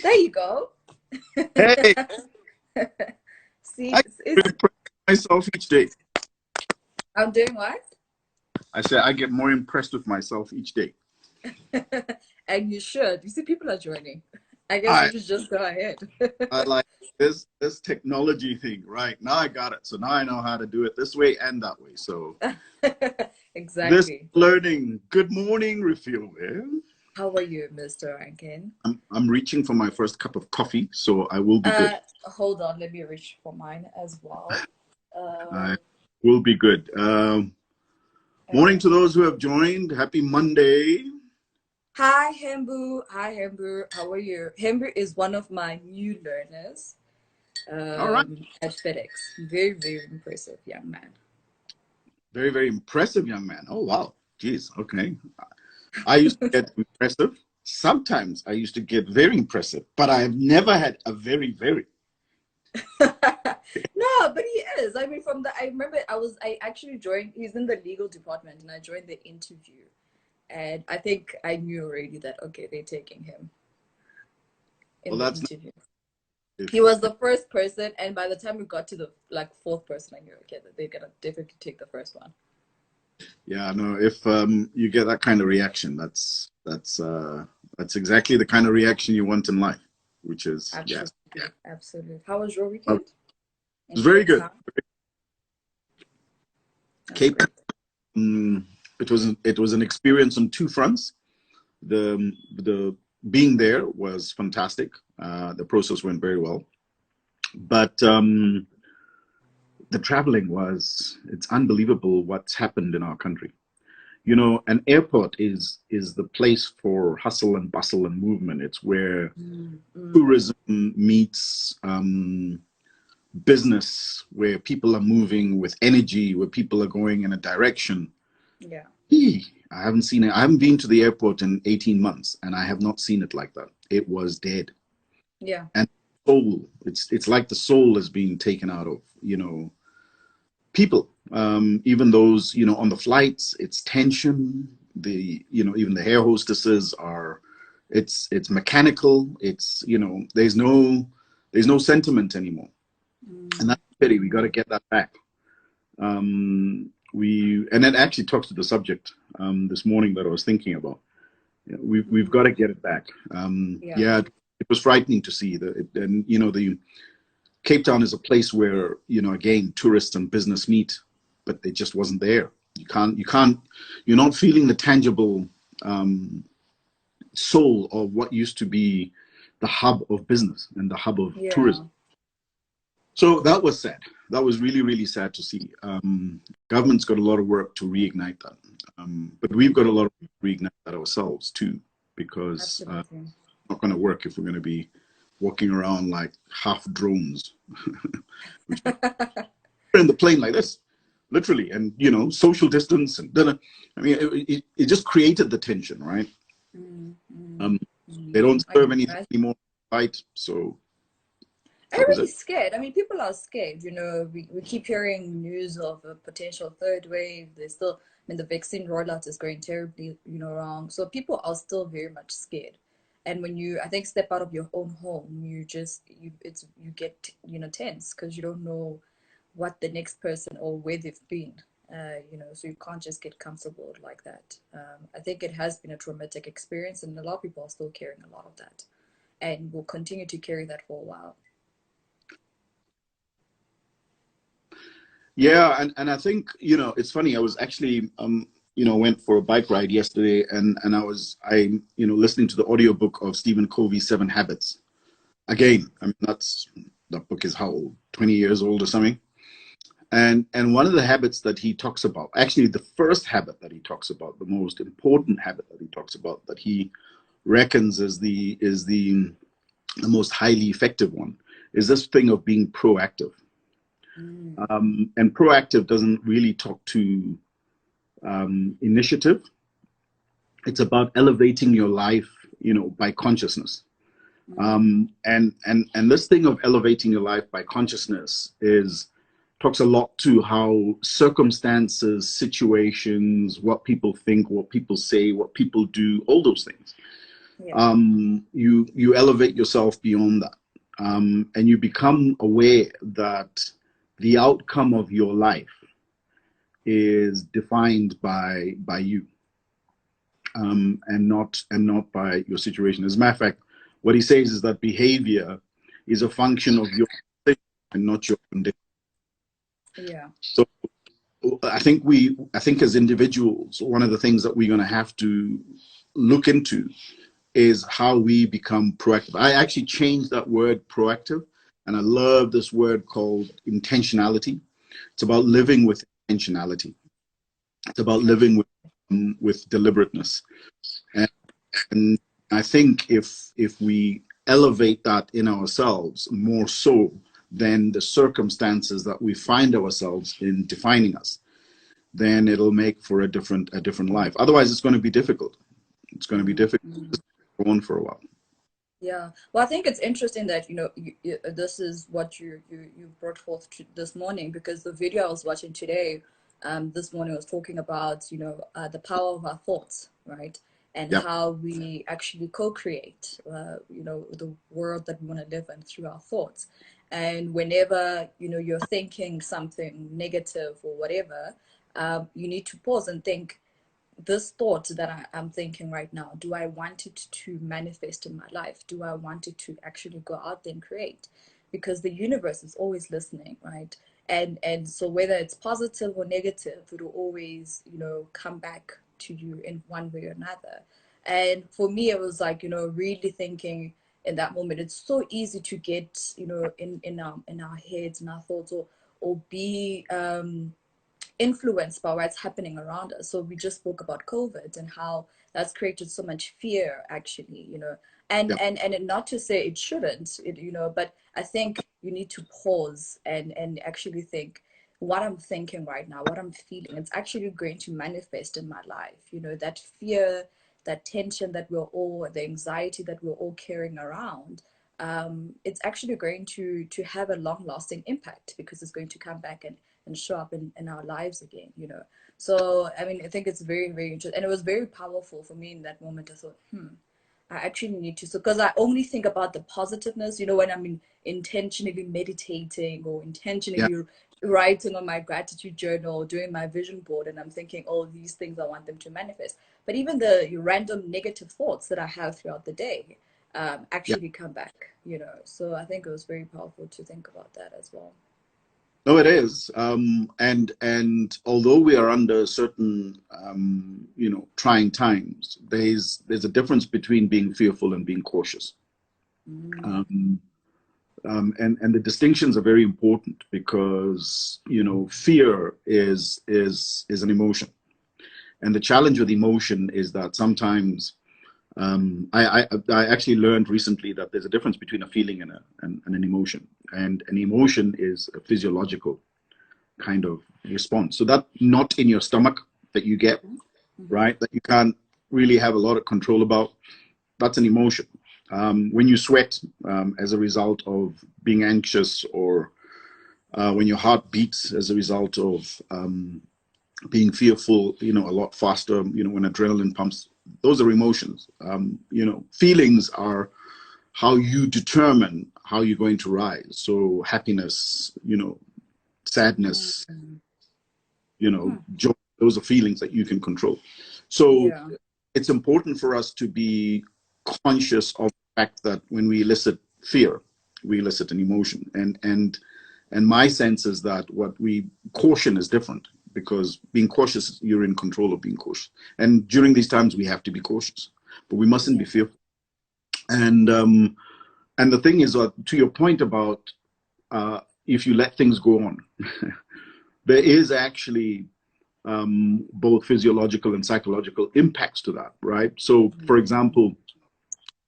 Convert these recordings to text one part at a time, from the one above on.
There you go. Hey, See, I it's, get more impressed with myself each day. I'm doing what? I said I get more impressed with myself each day. And you should. You see, people are joining. I guess we I should just go ahead. I like this technology thing, right? Now I got it. So now I know how to do it this way and that way. So this Exactly. learning. Good morning, Refilwe. How are you, Mr. Rankin? I'm reaching for my first cup of coffee, so I will be good. Hold on, let me reach for mine as well. I Um, will be good. Morning okay. to those who have joined. Happy Monday. Hi, Hembu. Hi, Hembu. How are you? Hembu is one of my new learners All right. at FedEx. Very, very impressive young man. Very, very impressive young man. Oh, wow. Jeez. Okay. I used to get impressive. Sometimes I used to get very impressive, but I have never had a very, very. No, but he is. I mean, I remember I actually joined, he's in the legal department and I joined the interview. And I think I knew already that, okay, they're taking him in Well, the that's interview. not He was the first person, and by the time we got to the fourth person, I knew, okay, that they're gonna definitely take the first one. yeah, no, if you get that kind of reaction, that's exactly the kind of reaction you want in life, which is yeah. Absolutely, absolutely. How was your It weekend was in very Cape good. Town? That's Cape, great. it was an experience on two fronts. The being there was fantastic. The process went very well, but the traveling it's unbelievable what's happened in our country. You know, an airport is the place for hustle and bustle and movement. It's where Mm, mm, tourism meets business, where people are moving with energy, where people are going in a direction. yeah, I haven't seen it. I haven't been to the airport in 18 months, and I have not seen it like that. It was dead. yeah, And soul, it's like the soul is being taken out of, people. Even those, on the flights, it's tension. Even the air hostesses are, it's mechanical. It's, there's no sentiment anymore. And mm, that's a pity. We got to mm, get that back. And that actually talks to the subject this morning that I was thinking about. We've got to mm, get it back. yeah, Yeah, it was frightening to see that, and the Cape Town is a place where again tourists and business meet, but it just wasn't there. You're not feeling the tangible soul of what used to be the hub of business and the hub of yeah, tourism. So that was sad. That was really, really sad to see. Government's got a lot of work to reignite that. But we've got a lot of work to reignite that ourselves too, because absolutely. it's not going to work if we're going to be walking around like half drones in the plane like this, literally, and social distance and I mean, it just created the tension, right? Mm, mm, Um, they mm. don't I serve can anything imagine. anymore, right? So that was it. Everybody's scared. I mean, people are scared. We keep hearing news of a potential third wave. There's still, I mean, the vaccine rollout is going terribly, wrong. So people are still very much scared. And when you, I think, step out of your own home, you get, tense because you don't know what the next person or where they've been. So you can't just get comfortable like that. I think it has been a traumatic experience, and a lot of people are still carrying a lot of that, and will continue to carry that for a while. Yeah, and I think it's funny. I was actually went for a bike ride yesterday, and I listening to the audiobook of Stephen Covey's Seven Habits. Again, I mean that book is how old? 20 years old or something. And one of the habits that he talks about, actually the first habit that he talks about, the most important habit that he talks about, that he reckons is the most highly effective one, is this thing of being proactive. Mm, And proactive doesn't really talk to initiative. It's about elevating your life, by consciousness. mm, And this thing of elevating your life by consciousness talks a lot to how circumstances, situations, what people think, what people say, what people do, all those things. Yeah. You elevate yourself beyond that, and you become aware that the outcome of your life is defined by you, and not by your situation. As a matter of fact, what he says is that behavior is a function of your condition and not your condition. Yeah. So I think as individuals, one of the things that we're going to have to look into is how we become proactive. I actually changed that word proactive, and I love this word called intentionality. It's about living with intentionality. It's about living with deliberateness. And, and I think if we elevate that in ourselves more so than the circumstances that we find ourselves in defining us, then it'll make for a different life. Otherwise, it's going to be difficult. It's going to be difficult Mm-hmm. to go on for a while. Yeah. Well, I think it's interesting that, this is what you brought forth this morning, because the video I was watching today, this morning, was talking about, the power of our thoughts, right? And Yeah, how we actually co-create, the world that we want to live in through our thoughts. And whenever, you're thinking something negative or whatever, you need to pause and think, this thought that I'm thinking right now, do I want it to manifest in my life? Do I want it to actually go out there and create? Because the universe is always listening, right? And so whether it's positive or negative, it'll always, come back to you in one way or another. And for me, it was like, really thinking in that moment. It's so easy to get, in our heads and our thoughts, or be influenced by what's happening around us. So we just spoke about COVID and how that's created so much fear, actually, and yeah, not to say it shouldn't, but I think you need to pause and actually think, what I'm thinking right now, what I'm feeling, it's actually going to manifest in my life. That fear, that tension that the anxiety that we're all carrying around. It's actually going to have a long lasting impact, because it's going to come back and show up in our lives again. So I mean, I think it's very, very interesting, and it was very powerful for me in that moment. I thought, I actually need to, so because I only think about the positiveness, when I'm intentionally meditating or yeah. intentionally writing on my gratitude journal or doing my vision board, and I'm thinking, oh, these things I want them to manifest. But even the random negative thoughts that I have throughout the day, Yeah. actually come back. So I think it was very powerful to think about that as well. No, it is. And although we are under certain, trying times, there's a difference between being fearful and being cautious. Mm. Um, and the distinctions are very important because, fear is an emotion, and the challenge with emotion is that sometimes, I actually learned recently that there's a difference between a feeling and an emotion, and an emotion is a physiological kind of response. So that knot in your stomach that you get, Mm-hmm. right, that you can't really have a lot of control about, that's an emotion. When you sweat as a result of being anxious, or when your heart beats as a result of being fearful, a lot faster, when adrenaline pumps, those are emotions. Feelings are how you determine how you're going to rise. So happiness, sadness, Mm-hmm. joy, those are feelings that you can control. So Yeah. it's important for us to be conscious of the fact that when we elicit fear, we elicit an emotion. And my sense is that what we caution is different, because being cautious, you're in control of being cautious. And during these times, we have to be cautious, but we mustn't be Yeah. fearful. And the thing is, to your point about if you let things go on, there is actually both physiological and psychological impacts to that, right? So, for Mm-hmm. example,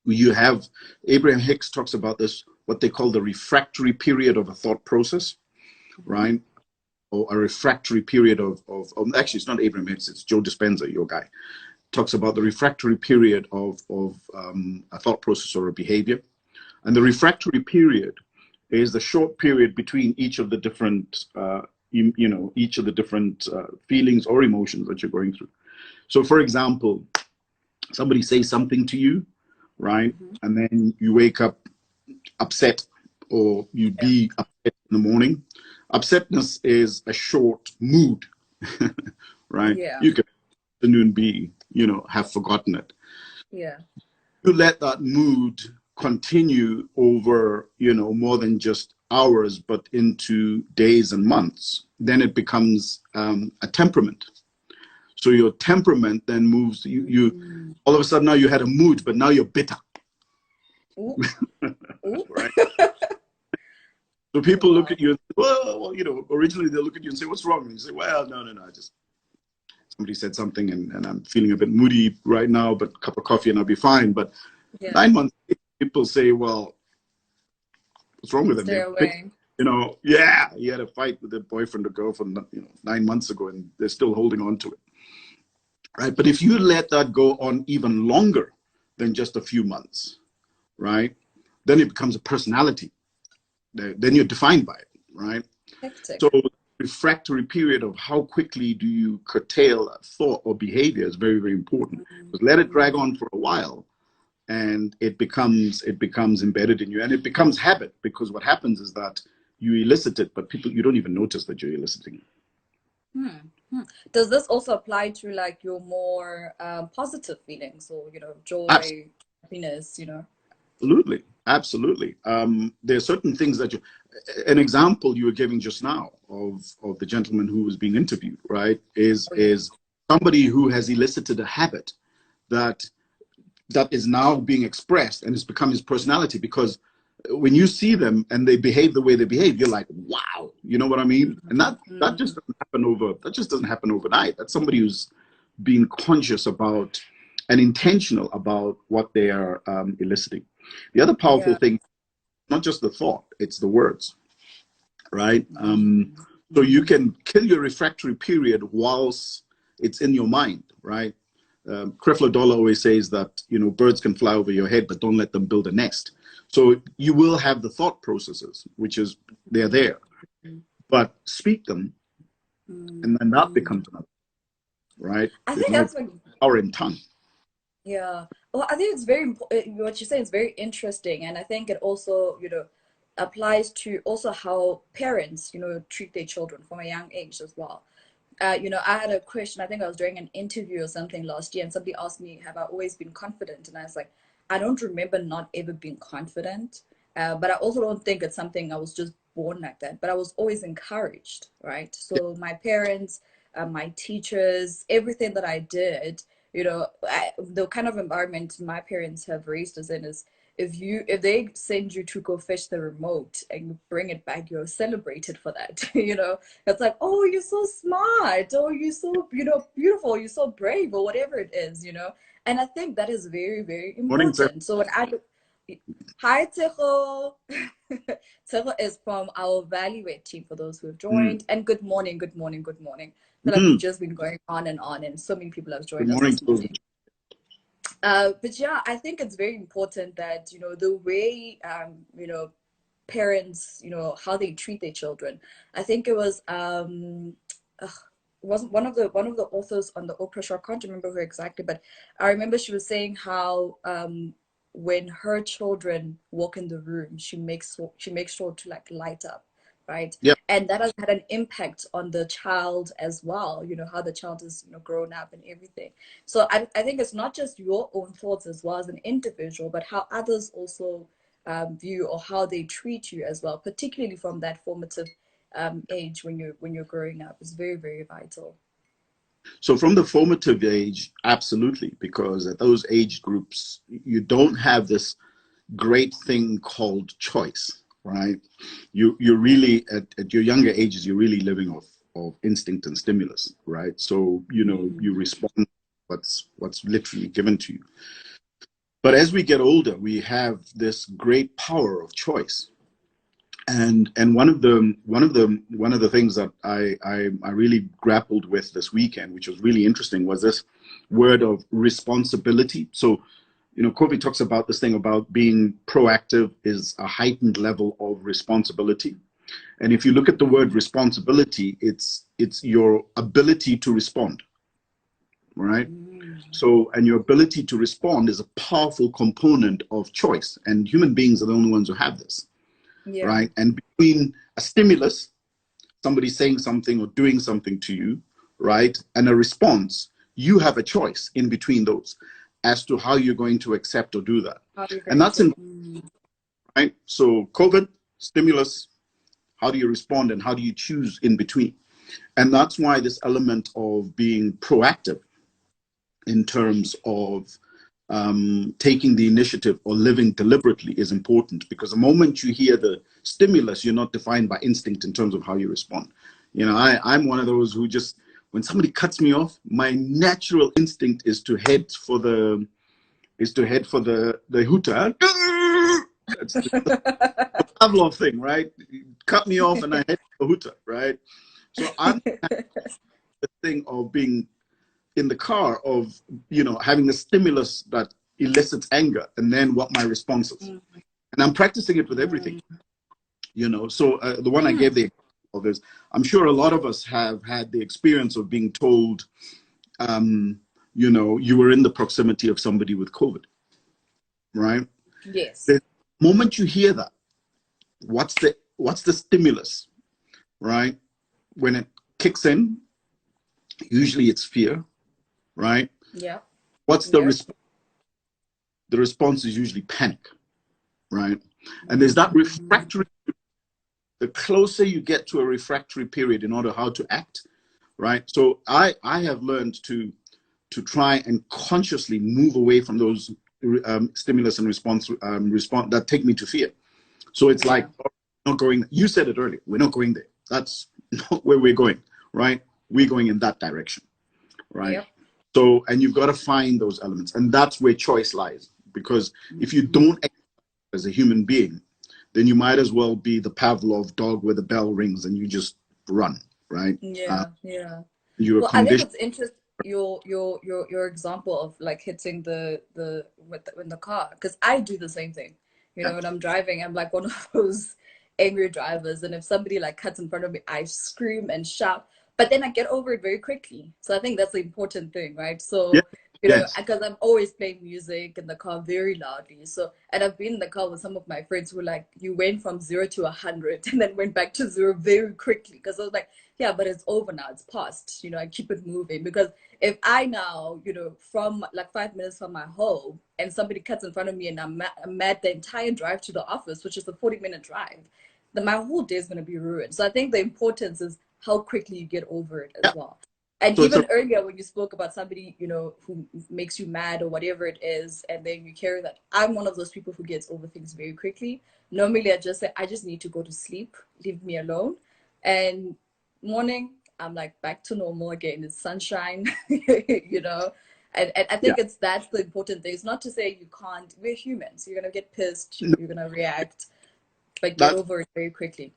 you have Abraham Hicks talks about this, what they call the refractory period of a thought process, Mm-hmm. right? Or a refractory period of actually, it's not Abraham Hicks, it's Joe Dispenza, your guy, talks about the refractory period of a thought process or a behavior. And the refractory period is the short period between each of the different, each of the different feelings or emotions that you're going through. So, for example, somebody says something to you, right? And then you wake up upset, or you'd Yeah. be upset in the morning. Upsetness is a short mood, right? Yeah. You can afternoon be, have forgotten it. Yeah. You let that mood continue over, more than just hours, but into days and months, then it becomes a temperament. So your temperament then moves, you Mm. all of a sudden now you had a mood, but now you're bitter, Ooh. Ooh. right? So people look Wow. at you and say, well, originally they'll look at you and say, what's wrong? And you say, well, no, I just, somebody said something and I'm feeling a bit moody right now, but a cup of coffee and I'll be fine. But Yeah. 9 months, people say, well, what's wrong with them? Stay They're bitter. away. Yeah, he had a fight with their boyfriend or girlfriend, 9 months ago, and they're still holding on to it, right? But if you let that go on even longer than just a few months, right, then it becomes a personality. Then you're defined by it, right? So Hectic. the refractory period of how quickly do you curtail a thought or behavior is very, very important. Because let it drag Mm. on for a while, and it becomes embedded in you, and it becomes habit. Because what happens is that you elicit it, but you don't even notice that you're eliciting it. Hmm. Hmm. Does this also apply to like your more positive feelings or, joy, happiness, Absolutely, absolutely. There are certain things that an example you were giving just now of the gentleman who was being interviewed, right, is Oh, yeah. is somebody who has elicited a habit that is now being expressed and it's become his personality. Because when you see them and they behave the way they behave, you're like, wow, you know what I mean? And that Mm. just doesn't happen overnight. That's somebody who's being conscious about and intentional about what they are eliciting. The other powerful Yeah. thing, not just the thought, it's the words, right? Mm. So you can kill your refractory period whilst it's in your mind, right? Creflo Dollar always says that, birds can fly over your head, but don't let them build a nest. So you will have the thought processes, which is they're there, Mm. but speak them, and then that Mm. becomes another, right? I There's think no that's like, power in tongue. yeah. Well, I think it's very important. What you say is very interesting, and I think it also, applies to also how parents, treat their children from a young age as well. I had a question. I think I was doing an interview or something last year, and somebody asked me, "Have I always been confident?" And I was like, "I don't remember not ever being confident, but I also don't think it's something I was just born like that. But I was always encouraged, right? So my parents, my teachers, everything that I did, the kind of environment my parents have raised us in is if they send you to go fetch the remote and you bring it back, you're celebrated for that. It's like, oh, you're so smart, or you're so, beautiful, you're so brave, or whatever it is. And I think that is very, very Morning, sir. important. So when I hi Tejo. Tejo is from our Evaluate team for those who have Mm. joined. And good morning, good morning, good morning. I feel like we've Mm. just been going on, and so many people have Good joined us morning this to those. morning. But yeah, I think it's very important that, the way, parents, how they treat their children. I think it was, ugh, wasn't one of the authors on the Oprah show. I can't remember who exactly, but I remember she was saying how, when her children walk in the room, she makes sure to like light up, right? Yeah. And that has had an impact on the child as well. How the child is, grown up and everything. So I think it's not just your own thoughts as well as an individual, but how others also, view or how they treat you as well, particularly from that formative, age when you're growing up, is very, very vital. So from the formative age, absolutely, because at those age groups, you don't have this great thing called choice, right? You're really at your younger ages, you're really living of instinct and stimulus, right? So you respond what's literally given to you. But as we get older, we have this great power of choice. And one of the things that I really grappled with this weekend, which was really interesting, was this word of responsibility. So, Covey talks about this thing about being proactive is a heightened level of responsibility. And if you look at the word responsibility, it's your ability to respond, right? So, and your ability to respond is a powerful component of choice. And human beings are the only ones who have this, Yeah. right? And between a stimulus, somebody saying something or doing something to you, right, and a response, you have a choice in between those as to how you're going to accept or do that. How are you And going that's to? in, right? So COVID, stimulus, how do you respond and how do you choose in between? And that's why this element of being proactive in terms of taking the initiative or living deliberately is important, because the moment you hear the stimulus, you're not defined by instinct in terms of how you respond. You know, I'm one of those who just, when somebody cuts me off, my natural instinct is to head for the the hooter. That's the Pavlov thing, right? Cut me off and I head for the hooter, right? So I'm the thing of being in the car of, you know, having a stimulus that elicits anger and then what my response is. And I'm practicing it with everything, you know. So the one I gave the example of is, I'm sure a lot of us have had the experience of being told, you know, you were in the proximity of somebody with COVID, right? Yes. The moment you hear that, what's the stimulus, right? When it kicks in, usually it's fear, right? Yeah. What's the Yep. response? The response is usually panic, right? And there's that refractory. The closer you get to a refractory period in order how to act, right? So I have learned to try and consciously move away from those stimulus and response that take me to fear. So it's Yeah. like, oh, not going. You said it earlier. We're not going there. That's not where we're going, right? We're going in that direction, right? Yep. So, and you've got to find those elements, and that's where choice lies. Because if you don't act as a human being, then you might as well be the Pavlov dog where the bell rings and you just run, right? Yeah. Yeah. You're a Well, I think condition. it's interesting your example of like hitting the with in the car, because I do the same thing. You know, when I'm driving, I'm like one of those angry drivers, and if somebody like cuts in front of me, I scream and shout, but then I get over it very quickly. So I think that's the important thing, right? Yeah. So you know, Yes. because I'm always playing music in the car very loudly. So, and I've been in the car with some of my friends who like, you went from 0 to 100 and then went back to zero very quickly, because I was like, yeah, but it's over now. It's past. You know, I keep it moving, because if I now, you know, from like 5 minutes from my home and somebody cuts in front of me and I'm mad the entire drive to the office, which is a 40-minute drive, then my whole day is going to be ruined. So I think the importance is how quickly you get over it Yeah. as well. And So it's a even earlier when you spoke about somebody, you know, who makes you mad or whatever it is, and then you carry that. I'm one of those people who gets over things very quickly. Normally I just say, I just need to go to sleep, leave me alone. And morning, I'm like back to normal again. It's sunshine, you know. And I yeah. think that's the important thing. It's not to say you can't. We're humans. You're gonna get pissed. No, You're gonna react, but get that over it very quickly.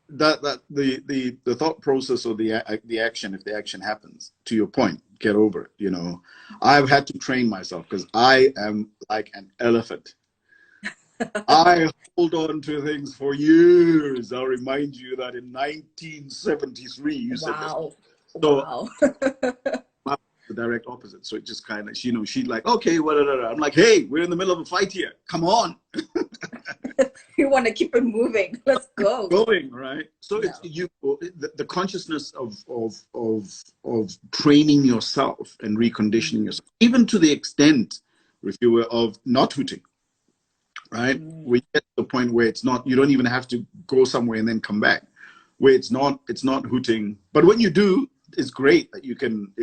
the thought process or the action, if the action happens, to your point, get over it. You know, I've had to train myself because I am like an elephant. I hold on to things for years. I'll remind you that in 1973, you said this. Wow, So wow. I'm the direct opposite. So it just kind of, you know, she's like, okay, well, I'm like, hey, we're in the middle of a fight here. Come on, You want to keep it moving. Let's go. going right. So it's No. the consciousness of training yourself and reconditioning yourself, even to the extent, if you were, of not hooting. Right, we get to the point where it's not, you don't even have to go somewhere and then come back, where it's not hooting. But when you do, it's great that you can,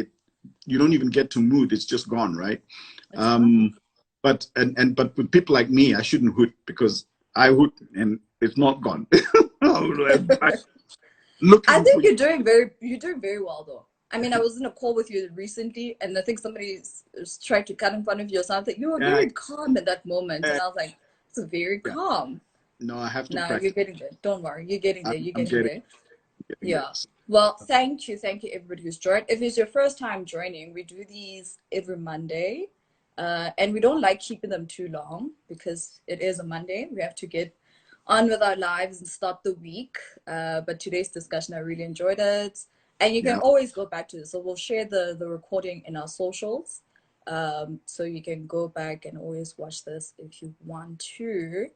you don't even get to mood, it's just gone, right? It's gone. um but with people like me, I shouldn't hoot, because I hoot and it's not gone. I'm I looking for think you. you're doing very well though. I mean, I was in a call with you recently, and I think somebody tried to cut in front of you or something. You were Yeah, very calm in that moment, and I was like, "It's very yeah, calm." no, I have to Now you're practice. getting there. Don't worry, you're getting there. You're I'm getting there. getting there. Yeah. Well, thank you, everybody who's joined. If it's your first time joining, we do these every Monday, and we don't like keeping them too long because it is a Monday. We have to get on with our lives and start the week. But today's discussion, I really enjoyed it, and you can Yeah, always go back to this. So we'll share the recording in our socials, So you can go back and always watch this if you want to.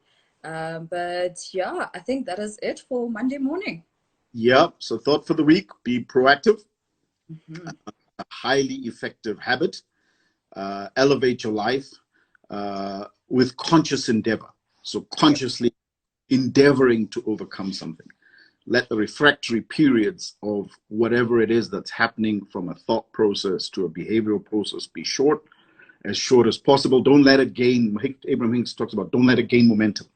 But yeah, I think that is it for Monday morning. Yeah. So thought for the week: be proactive, Mhm. a highly effective habit. Elevate your life with conscious endeavor. So Yeah, consciously endeavoring to overcome something. Let the refractory periods of whatever it is that's happening from a thought process to a behavioral process be short, as short as possible. Don't let it gain. Abraham Hicks talks about don't let it gain momentum,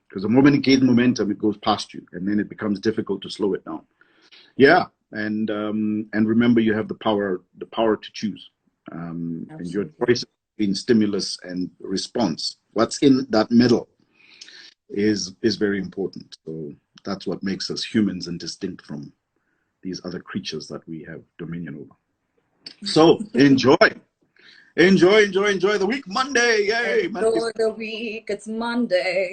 because the moment it gains momentum, it goes past you, and then it becomes difficult to slow it down. Yeah, and remember, you have the power to choose, and your absolutely. choice between stimulus and response. What's in that middle is very important. So that's what makes us humans and distinct from these other creatures that we have dominion over. So enjoy the week. Monday, yay, Monday. Enjoy the week. It's Monday.